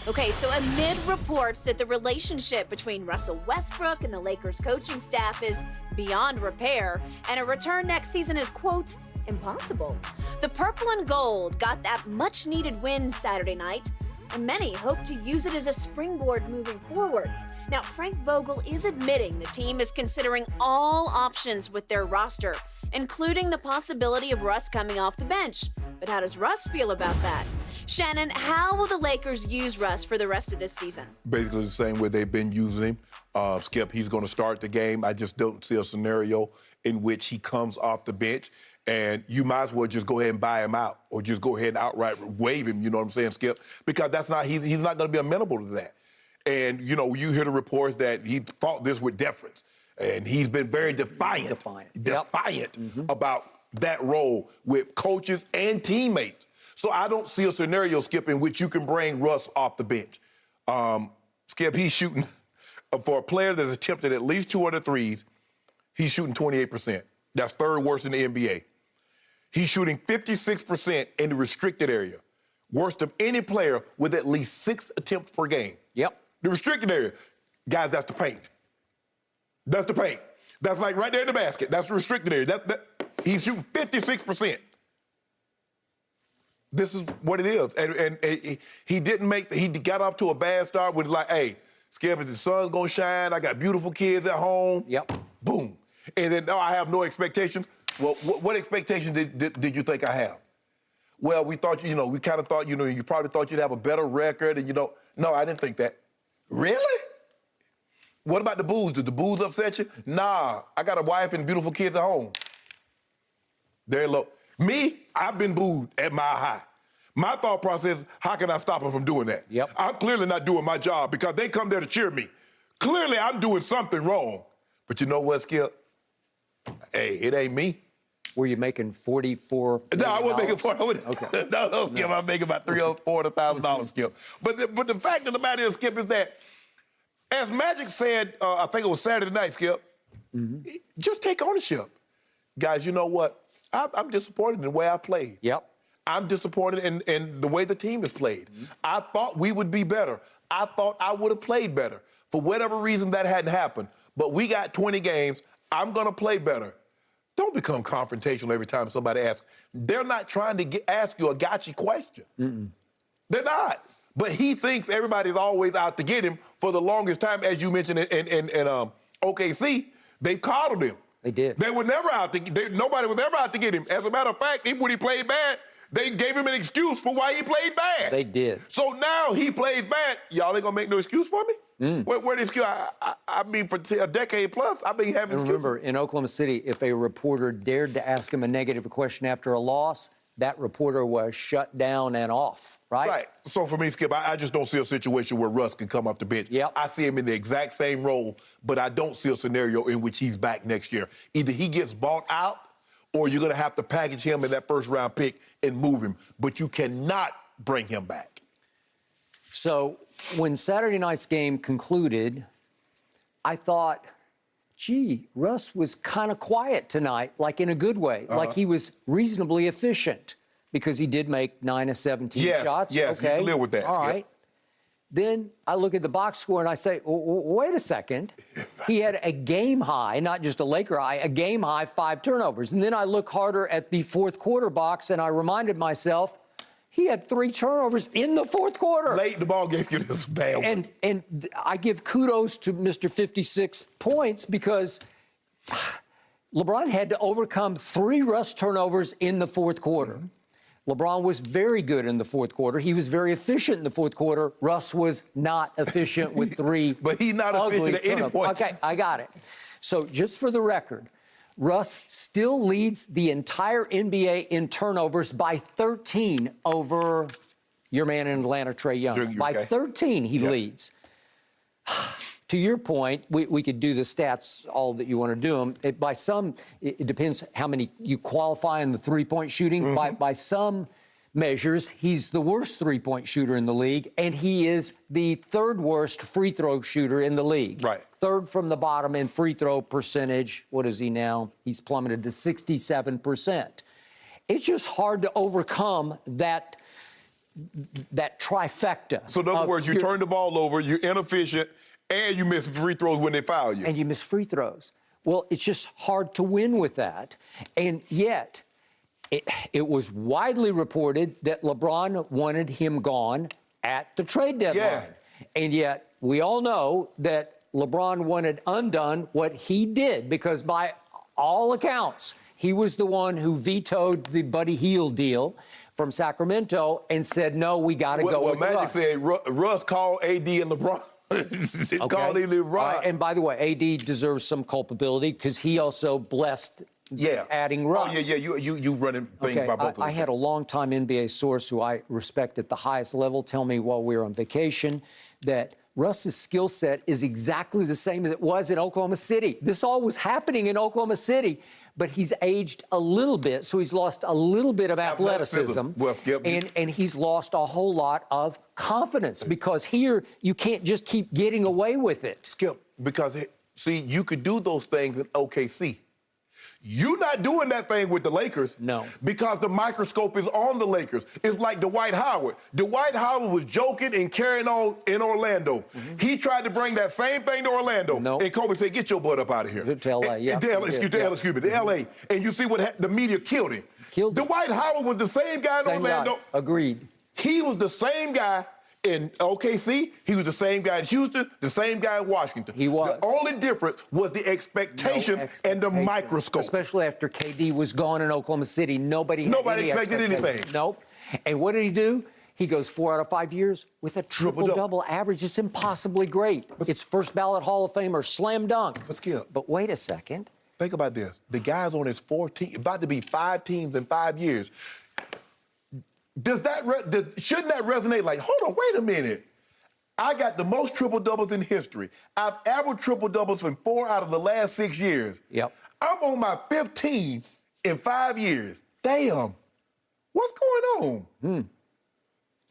Okay, so amid reports that the relationship between Russell Westbrook and the Lakers coaching staff is beyond repair, and a return next season is, quote, impossible, the purple and gold got that much-needed win Saturday night, and many hope to use it as a springboard moving forward. Now, Frank Vogel is admitting the team is considering all options with their roster, including the possibility of Russ coming off the bench. But how does Russ feel about that? Shannon, how will the Lakers use Russ for the rest of this season? Basically the same way they've been using him. Skip, he's going to start the game. I just don't see a scenario in which he comes off the bench, and you might as well just go ahead and buy him out or just go ahead and outright waive him, you know what I'm saying, Skip? Because that's not he's not going to be amenable to that. And, you know, you hear the reports that he fought this with deference, and he's been very defiant about that role with coaches and teammates. So I don't see a scenario, Skip, in which you can bring Russ off the bench. Skip, he's shooting, for a player that's attempted at least 200 threes, he's shooting 28%. That's third worst in the NBA. He's shooting 56% in the restricted area, worst of any player with at least 6 attempts per game. Yep. The restricted area, guys, that's the paint. That's the paint. That's like right there in the basket. That's the restricted area. He's shooting 56%. This is what it is. And he got off to a bad start with like, hey, Skip, the sun's gonna shine. I got beautiful kids at home. Yep. Boom. And then I have no expectations. Well, what expectations did you think I have? Well, we thought, we kind of thought, you probably thought you'd have a better record. And, no, I didn't think that. Really? What about the booze? Did the booze upset you? Nah, I got a wife and beautiful kids at home. Very low. Me, I've been booed at Mile High. My thought process, how can I stop them from doing that? Yep. I'm clearly not doing my job because they come there to cheer me. Clearly, I'm doing something wrong. But you know what, Skip? Hey, it ain't me. Were you making $44 million? No, I wasn't making $40. Okay. No, Skip, I'm making about $300,000, Skip. But the fact of the matter is, Skip, is that, as Magic said, I think it was Saturday night, Skip, just take ownership. Guys, you know what? I'm disappointed in the way I played. Yep. I'm disappointed in the way the team has played. I thought we would be better. I thought I would have played better. For whatever reason, that hadn't happened. But we got 20 games. I'm going to play better. Don't become confrontational every time somebody asks. They're not trying to ask you a gotcha question. They're not. But he thinks everybody's always out to get him. For the longest time, as you mentioned in OKC, they coddled him. They did. They were never out to nobody was ever out to get him. As a matter of fact, even when he played bad, they gave him an excuse for why he played bad. They did. So now he plays bad. Y'all ain't gonna make no excuse for me? Where the excuse? I mean, for a decade plus, I've been having excuses. Remember, in Oklahoma City, if a reporter dared to ask him a negative question after a loss, that reporter was shut down and off, right? Right. So for me, Skip, I just don't see a situation where Russ can come off the bench. Yep. I see him in the exact same role, but I don't see a scenario in which he's back next year. Either he gets bought out, or you're going to have to package him in that first-round pick and move him. But you cannot bring him back. So when Saturday night's game concluded, I thought, gee, Russ was kind of quiet tonight, like in a good way. Like he was reasonably efficient because he did make 9 of 17 shots. Yes, okay. you can live with that, All Skip. right. Then I look at the box score and I say, wait a second. He had a game high, not just a Laker high, a game high 5 turnovers. And then I look harder at the fourth quarter box and I reminded myself, he had 3 turnovers in the fourth quarter. Late in the ball game, it was bad. And I give kudos to Mr. 56 points because LeBron had to overcome 3 Russ turnovers in the fourth quarter. LeBron was very good in the fourth quarter. He was very efficient in the fourth quarter. Russ was not efficient with 3 But he's not efficient at any point. Okay, I got it. So just for the record, Russ still leads the entire NBA in turnovers by 13 over your man in Atlanta, Trae Young. By 13, he leads. To your point, we could do the stats all that you want to do them. By some, it depends how many you qualify in the three-point shooting. By some measures, he's the worst three-point shooter in the league, and he is the 3rd worst free throw shooter in the league. Right. 3rd from the bottom in free throw percentage. What is he now? He's plummeted to 67%. It's just hard to overcome that that trifecta. So in other words, you turn the ball over, you're inefficient, and you miss free throws when they foul you. And you miss free throws. Well, it's just hard to win with that. And yet, it was widely reported that LeBron wanted him gone at the trade deadline. Yeah. And yet, we all know that LeBron wanted undone what he did, because by all accounts, he was the one who vetoed the Buddy Hield deal from Sacramento and said, no, we got to go with Magic Russ. said Russ called AD and LeBron. Called him LeBron. And by the way, AD deserves some culpability because he also blessed adding Russ. Oh, yeah, you running things by both of them. I had a longtime NBA source who I respect at the highest level tell me while we were on vacation that Russ's skill set is exactly the same as it was in Oklahoma City. This all was happening in Oklahoma City, but he's aged a little bit, so he's lost a little bit of athleticism. Well, Skip, and he's lost a whole lot of confidence, because here you can't just keep getting away with it. Skip, because, see, you could do those things in OKC. You're not doing that thing with the Lakers. No. Because the microscope is on the Lakers. It's like Dwight Howard. Dwight Howard was joking and carrying on in Orlando. Mm-hmm. He tried to bring that same thing to Orlando. No. And Kobe said, get your butt up out of here. To L.A., yeah. Excuse me, to L.A. And you see what the media killed him. Dwight Howard was the same guy in Orlando. Guy. Agreed. He was the same guy in OKC, he was the same guy in Houston, the same guy in Washington. He was. The only difference was the expectation and the microscope. Especially after KD was gone in Oklahoma City. Nobody expected anything. Nope. And what did he do? He goes 4 out of 5 years with a triple-double average. It's impossibly great. It's first ballot Hall of Famer, slam dunk. But wait a second. Think about this. The guy's on his 14, about to be 5 teams in 5 years. Shouldn't that resonate like, hold on, wait a minute. I got the most triple-doubles in history. I've averaged triple-doubles in 4 out of the last 6 years. Yep. I'm on my 15th in 5 years. Damn. What's going on?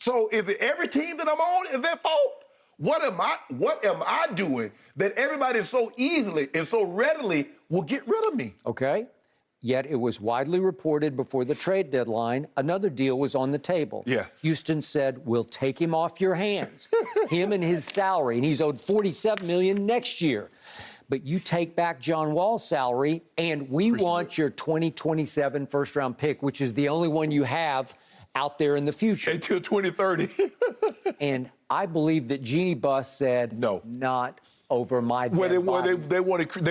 So is it every team that I'm on is their fault? What am I doing that everybody so easily and so readily will get rid of me? Okay. Yet it was widely reported before the trade deadline, another deal was on the table. Yeah. Houston said, we'll take him off your hands, him and his salary, and he's owed $47 million next year. But you take back John Wall's salary, and we want your 2027 first-round pick, which is the only one you have out there in the future. Until 2030. And I believe that Jeannie Buss said, no, not over my dead body. They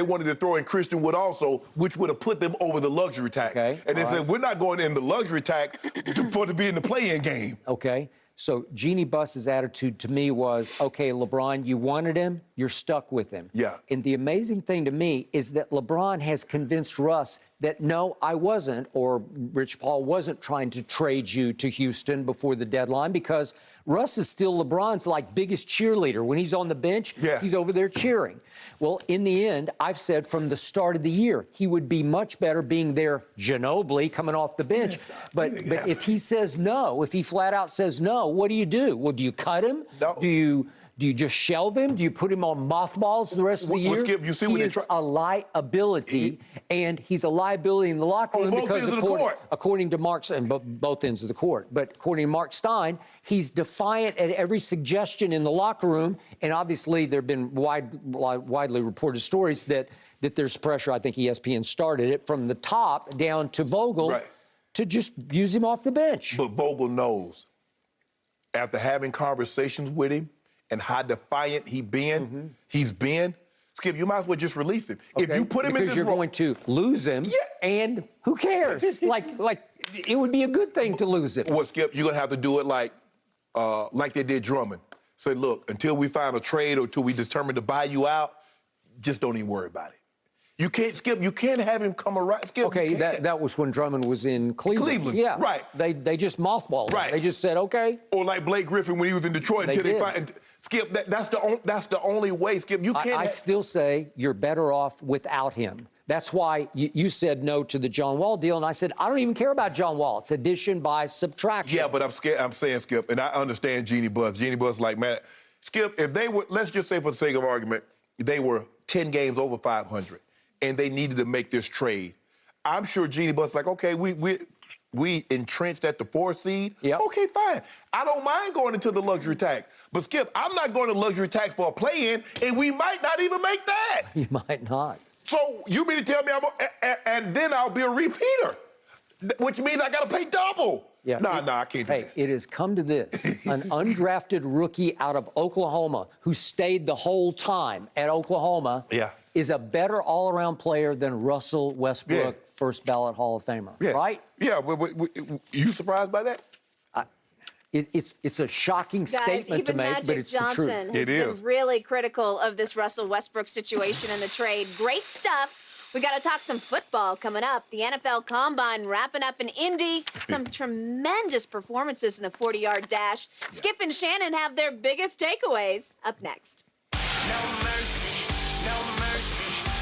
wanted to throw in Christian Wood also, which would have put them over the luxury tax. Okay. And they said, we're not going in the luxury tax to be in the play-in game. Okay. So Jeannie Buss's attitude to me was, okay, LeBron, you wanted him, you're stuck with him. Yeah. And the amazing thing to me is that LeBron has convinced Russ that, no, I wasn't, or Rich Paul wasn't trying to trade you to Houston before the deadline, because Russ is still LeBron's biggest cheerleader. When he's on the bench, he's over there cheering. Well, in the end, I've said from the start of the year, he would be much better being there Ginobili coming off the bench. But if he says no, if he flat out says no, what do you do? Well, do you cut him? No. Do you just shelve him? Do you put him on mothballs the rest of the year? Skip, you see he is a liability, and he's a liability in the locker room because according to Mark, and both ends of the court, but according to Mark Stein, he's defiant at every suggestion in the locker room, and obviously there have been widely reported stories that there's pressure. I think ESPN started it from the top down to Vogel to just use him off the bench. But Vogel knows, after having conversations with him, and how defiant he's been, Skip, you might as well just release him. Okay. If you put him in this you're going to lose him, and who cares? like it would be a good thing to lose him. Well, Skip, you're gonna have to do it like they did Drummond. Say, look, until we find a trade or until we determine to buy you out, just don't even worry about it. You can't, Skip, you can't have him come around. Skip, okay, that was when Drummond was in Cleveland. Yeah, right. They just mothballed him. They just said, okay. Or like Blake Griffin when he was in Detroit until they find. Skip, that's the only way, Skip. You can't. I still say you're better off without him. That's why you said no to the John Wall deal, and I said I don't even care about John Wall. It's addition by subtraction. Yeah, but I'm saying, Skip, and I understand Jeannie Buss. Jeannie Buss, like, man, Skip, if they were, let's just say for the sake of argument, they were 10 games over 500, and they needed to make this trade. I'm sure Jeannie Buss like, okay, we we entrenched at the 4 seed, Yep. okay, fine. I don't mind going into the luxury tax. But, Skip, I'm not going to luxury tax for a play-in, and we might not even make that. You might not. So you mean to tell me and then I'll be a repeater, which means I got to pay double. Yeah. No, I can't do Hey, that. it has come to this. An undrafted rookie out of Oklahoma who stayed the whole time at Oklahoma is a better all-around player than Russell Westbrook, first ballot Hall of Famer, right? Yeah, you surprised by that? It's a shocking statement to make, but it's Johnson the truth. has been really critical of this Russell Westbrook situation and the trade. Great stuff. We got to talk some football coming up. The NFL Combine wrapping up in Indy. Some tremendous performances in the 40-yard dash. Skip and Shannon have their biggest takeaways up next.